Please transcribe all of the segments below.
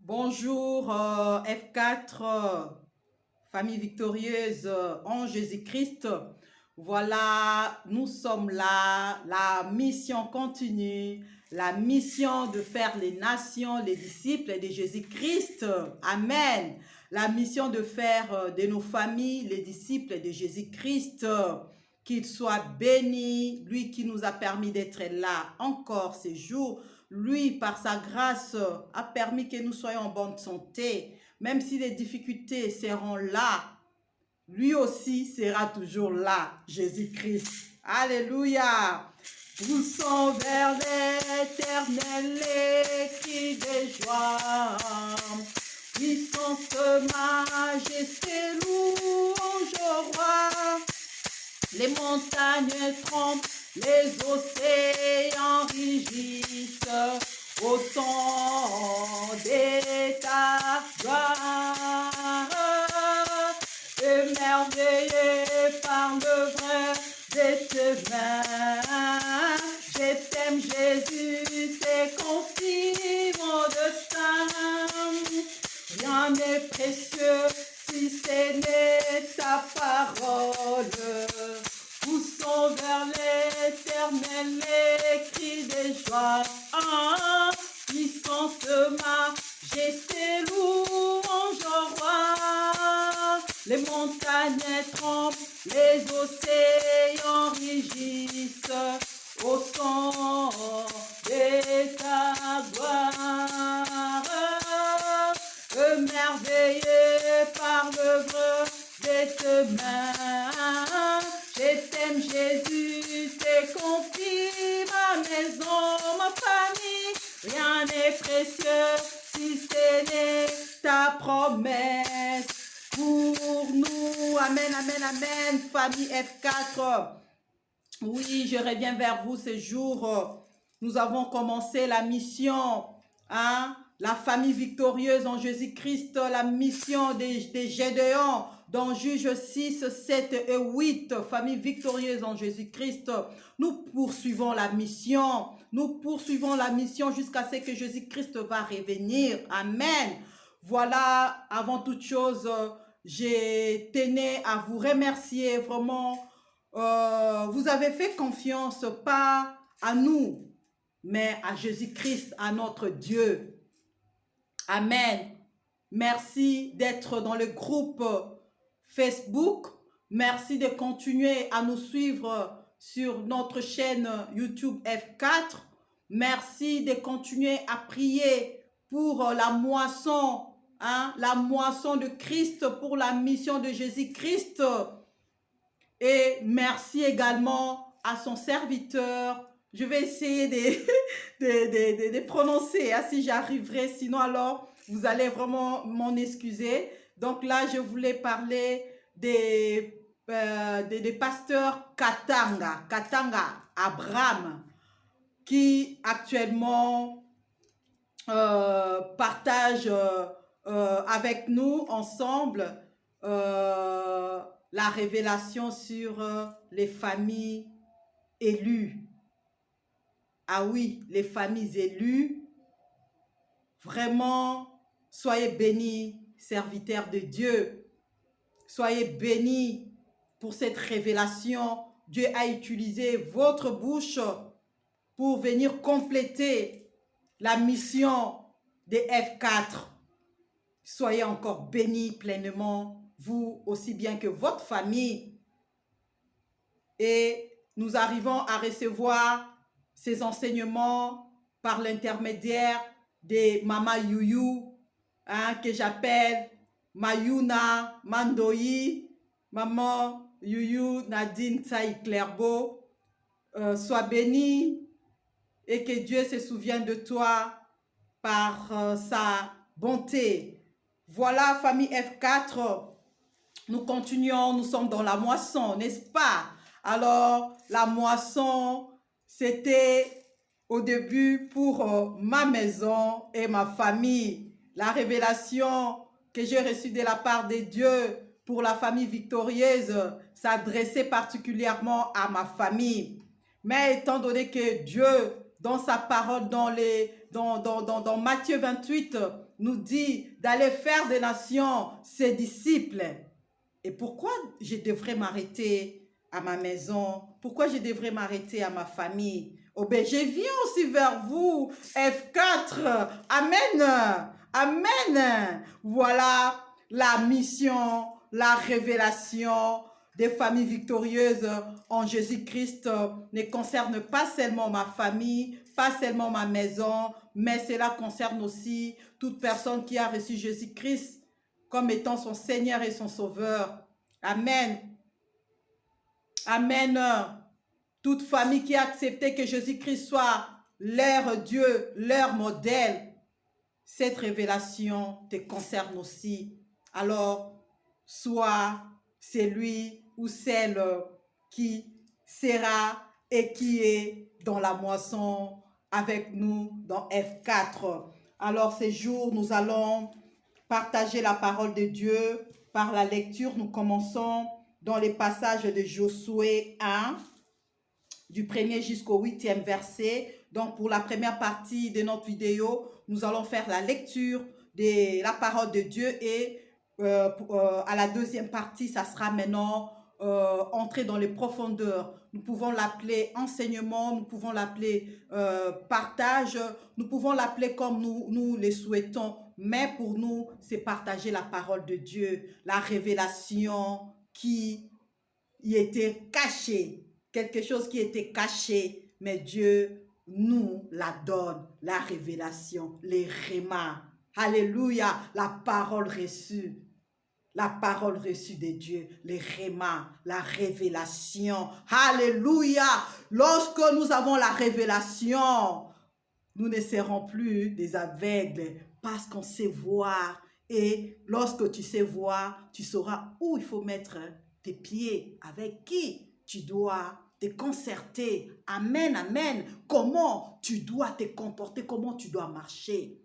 Bonjour F4, famille victorieuse en Jésus-Christ. Voilà, nous sommes là, la mission continue, la mission de faire les nations, les disciples de Jésus-Christ. Amen. La mission de faire de nos familles les disciples de Jésus-Christ. Qu'il soit béni, lui qui nous a permis d'être là encore ces jours. Lui, par sa grâce, a permis que nous soyons en bonne santé. Même si les difficultés seront là, lui aussi sera toujours là, Jésus-Christ. Alléluia. Poussons vers l'Éternel les cris de joie. Puissance, majesté, louange au roi. Les montagnes tremblent, les océans rugissent au son de ta gloire. Émerveillé par le vrai de tes mains, je t'aime Jésus, c'est confie mon destin. Rien n'est précieux si ce n'est ta parole. Poussons vers l'Éternel les cris de joie. Puissance de majesté, louange au roi. Les montagnes tremblent, les océans rugissent au son de ta gloire. Émerveillé par l'œuvre de tes mains, je t'aime Jésus, t'es confie ma maison, ma famille, rien n'est précieux si ce n'est ta promesse pour nous. Amen, amen, amen, famille F4. Oui, je reviens vers vous ce jour. Nous avons commencé la mission, la famille victorieuse en Jésus-Christ, la mission des Gédéons dans Juge 6, 7 et 8, famille victorieuse en Jésus-Christ. Nous poursuivons la mission. Nous poursuivons la mission jusqu'à ce que Jésus-Christ va revenir. Amen. Voilà, avant toute chose, je tenais à vous remercier vraiment. Vous avez fait confiance, pas à nous, mais à Jésus-Christ, à notre Dieu. Amen. Merci d'être dans le groupe Facebook. Merci de continuer à nous suivre sur notre chaîne YouTube F4. Merci de continuer à prier pour la moisson, la moisson de Christ, pour la mission de Jésus-Christ. Et merci également à son serviteur. Je vais essayer de prononcer si j'arriverai. Sinon, alors, vous allez vraiment m'en excuser. Donc là, je voulais parler des pasteurs Katanga Abraham, qui actuellement partagent avec nous ensemble la révélation sur les familles élues. Ah oui, les familles élues, vraiment, soyez bénis, serviteurs de Dieu. Soyez bénis pour cette révélation. Dieu a utilisé votre bouche pour venir compléter la mission des F4. Soyez encore bénis pleinement, vous aussi bien que votre famille. Et nous arrivons à recevoir ces enseignements par l'intermédiaire de Mama Youyou, que j'appelle Mayuna Mandoyi, Maman Youyou Nadine Tsaï Clairbeau. Sois béni et que Dieu se souvienne de toi par sa bonté. Voilà, famille F4, nous continuons, nous sommes dans la moisson, n'est-ce pas? Alors, la moisson, c'était au début pour ma maison et ma famille. La révélation que j'ai reçue de la part de Dieu pour la famille victorieuse s'adressait particulièrement à ma famille. Mais étant donné que Dieu, dans sa parole, dans Matthieu 28, nous dit d'aller faire des nations ses disciples. Et pourquoi je devrais m'arrêter à ma maison? Pourquoi je devrais m'arrêter à ma famille? Oh ben, je viens aussi vers vous. F4. Amen. Amen. Voilà la mission, la révélation des familles victorieuses en Jésus-Christ ne concerne pas seulement ma famille, pas seulement ma maison, mais cela concerne aussi toute personne qui a reçu Jésus-Christ comme étant son Seigneur et son Sauveur. Amen. Amen. Toute famille qui a accepté que Jésus-Christ soit leur Dieu, leur modèle, cette révélation te concerne aussi. Alors, sois celui ou celle qui sera et qui est dans la moisson avec nous dans F4. Alors, ces jours, nous allons partager la parole de Dieu par la lecture. Nous commençons dans les passages de Josué 1, du 1er jusqu'au 8e verset. Donc, pour la première partie de notre vidéo, nous allons faire la lecture de la parole de Dieu et à la deuxième partie, ça sera maintenant entrer dans les profondeurs. Nous pouvons l'appeler enseignement, nous pouvons l'appeler partage, nous pouvons l'appeler comme nous le souhaitons. Mais pour nous, c'est partager la parole de Dieu, la révélation qui y était cachée, quelque chose qui était caché, mais Dieu nous la donne, la révélation, les rémas. Alléluia, la parole reçue. La parole reçue de Dieu, les rémas, la révélation. Alléluia. Lorsque nous avons la révélation, nous ne serons plus des aveugles parce qu'on sait voir. Et lorsque tu sais voir, tu sauras où il faut mettre tes pieds, avec qui tu dois te concerter. Amen, amen. Comment tu dois te comporter, comment tu dois marcher.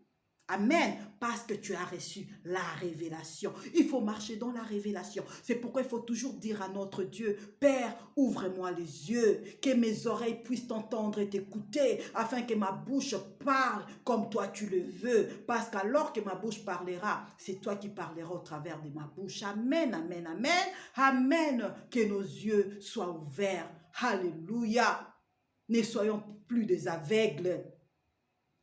Amen, parce que tu as reçu la révélation. Il faut marcher dans la révélation. C'est pourquoi il faut toujours dire à notre Dieu, Père, ouvre-moi les yeux, que mes oreilles puissent t'entendre et t'écouter, afin que ma bouche parle comme toi tu le veux. Parce qu'alors que ma bouche parlera, c'est toi qui parleras au travers de ma bouche. Amen, amen, amen. Amen, que nos yeux soient ouverts. Alléluia. Ne soyons plus des aveugles.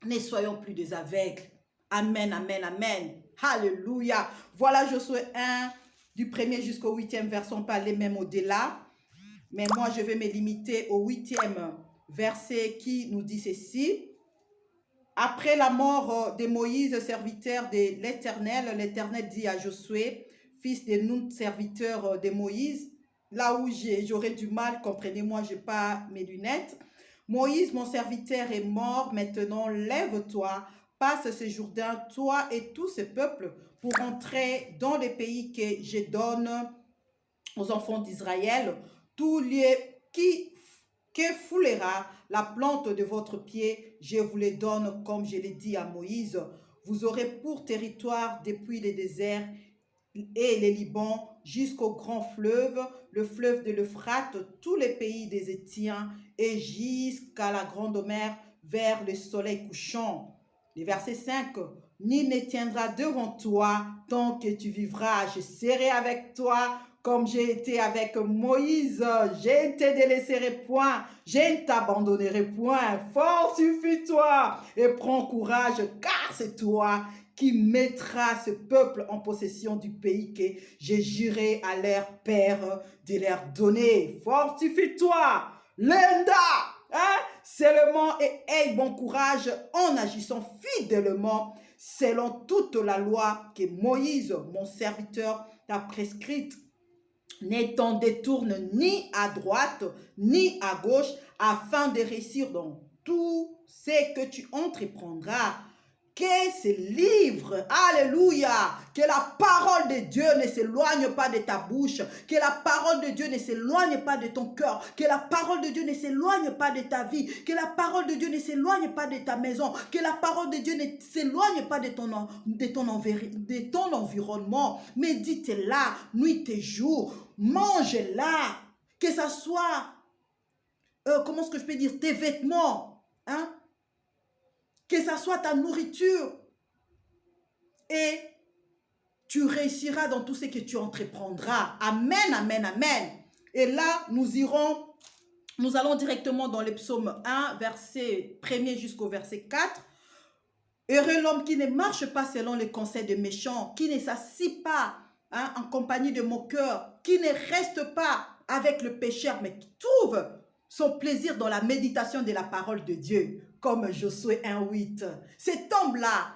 Ne soyons plus des aveugles. Amen, amen, amen. Alléluia. Voilà Josué 1, du 1er jusqu'au 8e verset. On peut aller même au-delà. Mais moi, je vais me limiter au 8e verset qui nous dit ceci. Après la mort de Moïse, serviteur de l'Éternel, l'Éternel dit à Josué, fils de Nun, serviteur de Moïse, là où j'aurais du mal, comprenez-moi, je n'ai pas mes lunettes. Moïse, mon serviteur, est mort. Maintenant, lève-toi, passe ce Jourdain, toi et tout ce peuple, pour entrer dans le pays que je donne aux enfants d'Israël. Tout lieu que foulera la plante de votre pied, je vous les donne comme je l'ai dit à Moïse. Vous aurez pour territoire depuis les déserts et les Liban jusqu'au grand fleuve, le fleuve de l'Euphrate, tous les pays des Étiens et jusqu'à la grande mer vers le soleil couchant. Le verset 5, nul ne tiendra devant toi tant que tu vivras. Je serai avec toi comme j'ai été avec Moïse. Je ne te délaisserai point, je ne t'abandonnerai point. Fortifie-toi et prends courage, car c'est toi qui mettra ce peuple en possession du pays que j'ai juré à leur père de leur donner. Fortifie-toi, Linda, seulement et aie bon courage en agissant fidèlement selon toute la loi que Moïse, mon serviteur, t'a prescrite. Ne t'en détourne ni à droite ni à gauche afin de réussir dans tout ce que tu entreprendras. Que ce livre, alléluia, que la parole de Dieu ne s'éloigne pas de ta bouche, que la parole de Dieu ne s'éloigne pas de ton cœur, que la parole de Dieu ne s'éloigne pas de ta vie, que la parole de Dieu ne s'éloigne pas de ta maison, que la parole de Dieu ne s'éloigne pas de ton environnement. Médite-la nuit et jour, mange-la, que ça soit, comment est-ce que je peux dire, tes vêtements, que ça soit ta nourriture. et tu réussiras dans tout ce que tu entreprendras. Amen, amen, amen. Et là, nous allons directement dans le psaume 1, verset 1er jusqu'au verset 4. Heureux l'homme qui ne marche pas selon les conseils des méchants, qui ne s'assit pas en compagnie de moqueurs, qui ne reste pas avec le pécheur, mais qui trouve son plaisir dans la méditation de la parole de Dieu, comme Josué 1,8. Cet homme-là,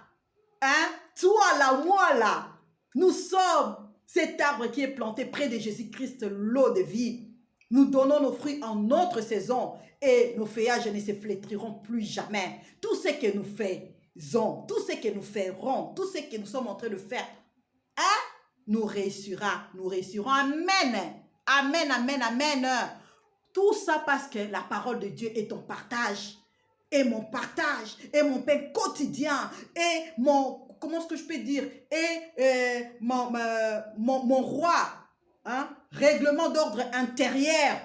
toi là, moi là, nous sommes cet arbre qui est planté près de Jésus-Christ, l'eau de vie. Nous donnons nos fruits en notre saison et nos feuillages ne se flétriront plus jamais. Tout ce que nous faisons, tout ce que nous ferons, tout ce que nous sommes en train de faire, nous réussirons. Amen. Amen, amen, amen. Tout ça parce que la parole de Dieu est ton partage. Et mon partage, et mon pain quotidien, et mon, comment est-ce que je peux dire, et mon roi, règlement d'ordre intérieur,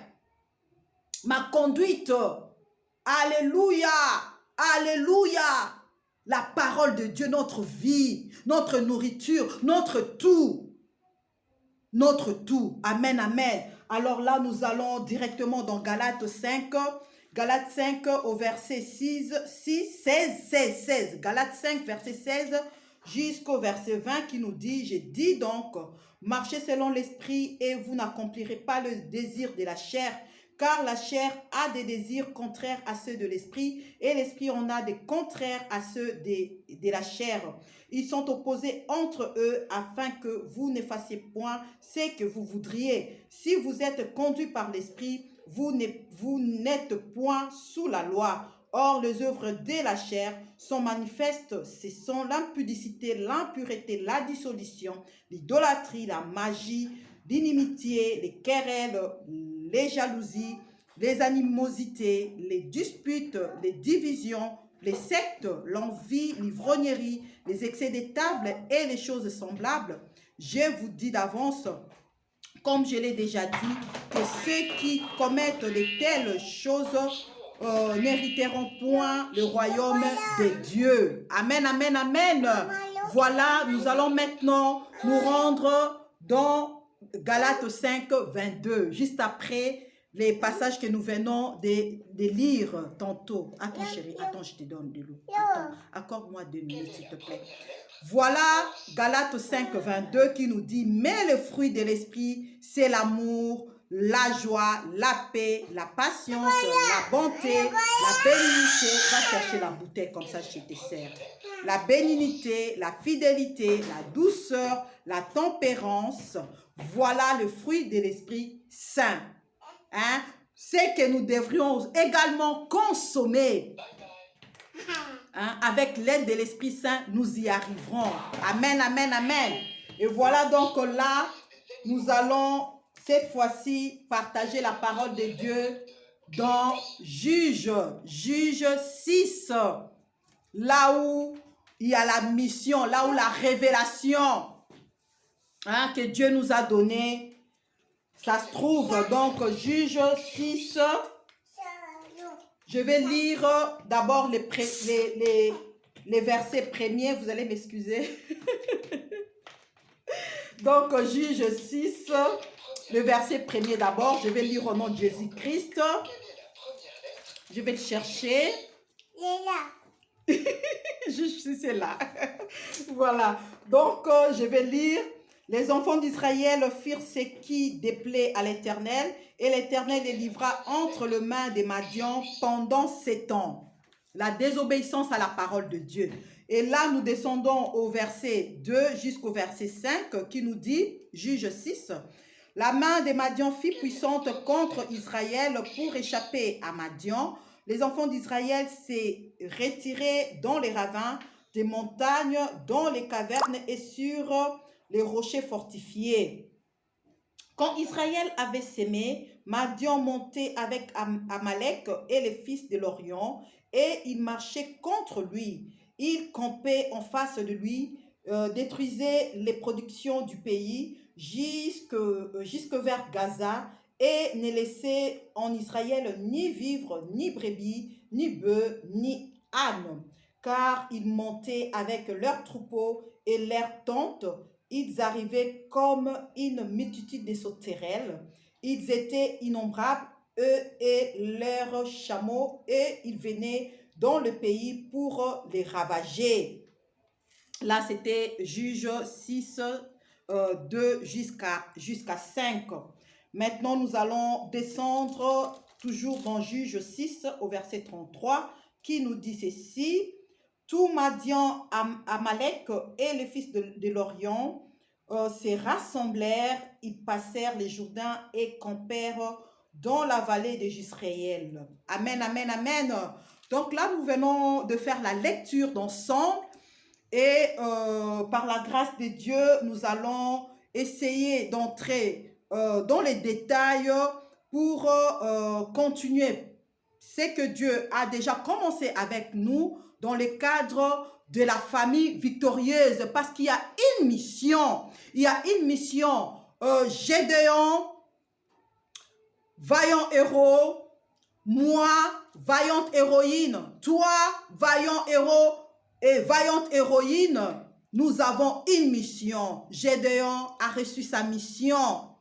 ma conduite. Alléluia, alléluia. La parole de Dieu, notre vie, notre nourriture, notre tout. Notre tout. Amen, amen. Alors là, nous allons directement dans Galates 5. Galates 5 au verset 16. Galates 5, verset 16 jusqu'au verset 20 qui nous dit, je dis donc, marchez selon l'esprit et vous n'accomplirez pas le désir de la chair, car la chair a des désirs contraires à ceux de l'esprit et l'esprit en a des contraires à ceux de la chair. Ils sont opposés entre eux afin que vous ne fassiez point ce que vous voudriez. Si vous êtes conduits par l'esprit, vous n'êtes point sous la loi. Or, les œuvres de la chair sont manifestes. Ce sont l'impudicité, l'impureté, la dissolution, l'idolâtrie, la magie, l'inimitié, les querelles, les jalousies, les animosités, les disputes, les divisions, les sectes, l'envie, l'ivrognerie, les excès des tables et les choses semblables. Je vous dis d'avance, comme je l'ai déjà dit, que ceux qui commettent de telles choses n'hériteront point le royaume de Dieu. Amen, amen, amen. Voilà, nous allons maintenant nous rendre dans Galates 5, 22, juste après les passages que nous venons de lire tantôt. Attends chérie, attends, je te donne de l'eau. Attends, accorde-moi 2 minutes s'il te plaît. Voilà Galates 5, 22 qui nous dit, mais le fruit de l'esprit, c'est l'amour, la joie, la paix, la patience, la bonté, la bénignité. Va chercher la bouteille comme ça, je te sers. La bénignité, la fidélité, la douceur, la tempérance. Voilà le fruit de l'esprit saint. C'est que nous devrions également consommer. Avec l'aide de l'Esprit Saint, nous y arriverons. Amen, amen, amen. Et voilà donc là, nous allons cette fois-ci partager la parole de Dieu dans Juge 6, là où il y a la mission, là où la révélation que Dieu nous a donnée. Ça se trouve donc Juge 6. Je vais lire d'abord les versets premiers. Vous allez m'excuser. Donc Juge 6, le verset premier d'abord. Je vais lire au nom de Jésus-Christ. Je vais le chercher. Il est là. C'est là. Voilà. Donc je vais lire. Les enfants d'Israël firent ce qui déplaît à l'Éternel, et l'Éternel les livra entre les mains des Madians pendant 7 ans. La désobéissance à la parole de Dieu. Et là, nous descendons au verset 2 jusqu'au verset 5 qui nous dit, Juge 6, la main des Madians fut puissante contre Israël pour échapper à Madian. Les enfants d'Israël s'est retirés dans les ravins des montagnes, dans les cavernes et sur les rochers fortifiés. Quand Israël avait sémé, Madian montait avec Amalek et les fils de l'Orient, et il marchait contre lui. Il campait en face de lui, détruisait les productions du pays jusque vers Gaza, et ne laissait en Israël ni vivre, ni brebis, ni bœufs, ni ânes, car ils montaient avec leurs troupeaux et leurs tentes, ils arrivaient comme une multitude de sauterelles. Ils étaient innombrables, eux et leurs chameaux, et ils venaient dans le pays pour les ravager. Là, c'était Juge 6, 2 jusqu'à 5. Maintenant, nous allons descendre toujours dans Juge 6 au verset 33 qui nous dit ceci. Tout Madian, Amalek et les fils de l'Orient se rassemblèrent, ils passèrent les Jourdains et campèrent dans la vallée de Jisraël. Amen, amen, amen. Donc là, nous venons de faire la lecture d'ensemble et par la grâce de Dieu, nous allons essayer d'entrer dans les détails pour continuer ce que Dieu a déjà commencé avec nous dans le cadre de la famille victorieuse, parce qu'il y a une mission. Il y a une mission. Gédéon, vaillant héros, moi, vaillante héroïne, toi, vaillant héros et vaillante héroïne, nous avons une mission. Gédéon a reçu sa mission.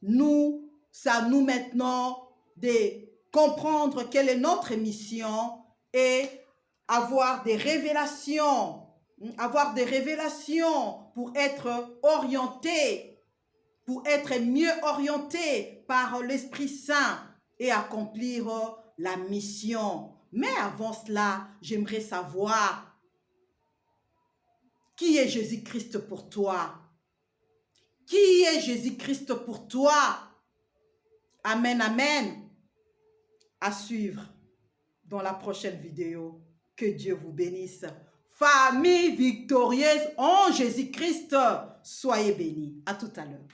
Nous, c'est à nous maintenant de comprendre quelle est notre mission et avoir des révélations pour être orienté, pour être mieux orienté par l'Esprit Saint et accomplir la mission. Mais avant cela, j'aimerais savoir qui est Jésus-Christ pour toi? Qui est Jésus-Christ pour toi? Amen, amen. À suivre dans la prochaine vidéo. Que Dieu vous bénisse. Famille victorieuse en Jésus-Christ, soyez bénis. À tout à l'heure.